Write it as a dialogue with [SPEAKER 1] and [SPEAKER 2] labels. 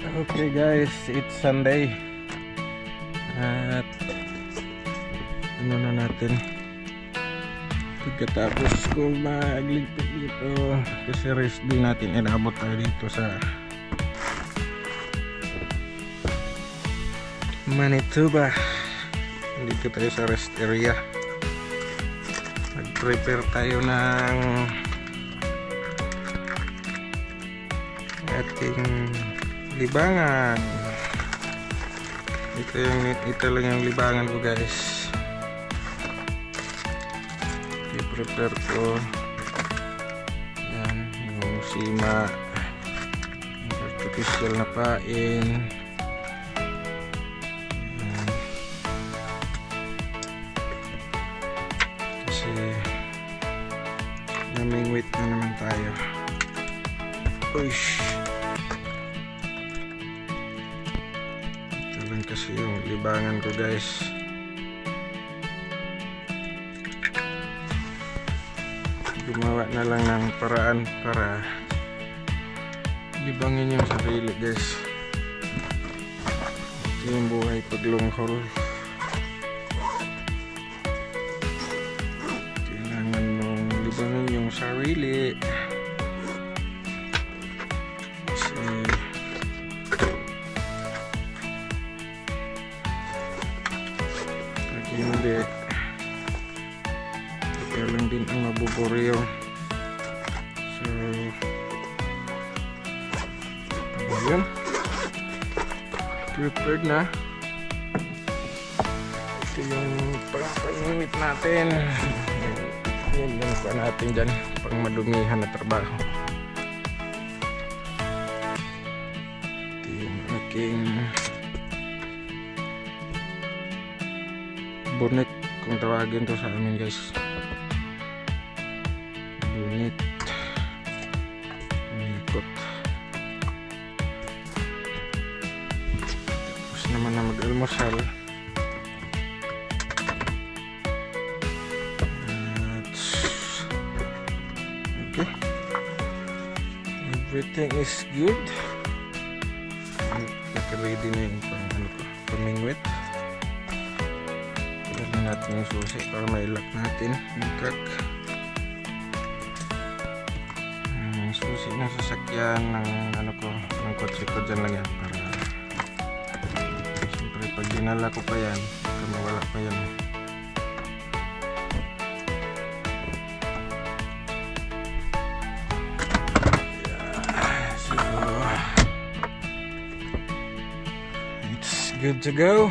[SPEAKER 1] Okay guys, it's Sunday at ano na natin pagkatapos ko magligpit dito kasi rest day natin, inabot tayo dito sa Manitoba. Dito tayo sa rest area, nag-prepare tayo ng ating libangan. Ito lang yung libangan ko guys. I-prepare ko yan, yung sima, yung artificial na pain. Yan. Kasi naming-wait na naman tayo. Uish. Kasi yung libangan ko guys, gumawa na lang ng paraan para libangin yung sarili guys. Ito yung buhay pag long haul, kailangan mong libangin yung sarili kasi hindi kaya lang din ang mabuburyo. So ayun, prepared na. Ito yung pang-init natin, yun yung pa natin dyan pang madumihan na trabaho. Ito yung aking bonnet kung tawagin to sa amin guys. Bonnet, unikot. Tapos naman na mag-almusal. Okay, everything is good. Naka-ready na yung pamingwit. Natin yung susi para mailak natin yung truck. Susi ng sasakyan ng ng kotse ko dyan lang yan para siyempre pag dinala ko pa yan baka mawala pa yan. So it's good to go.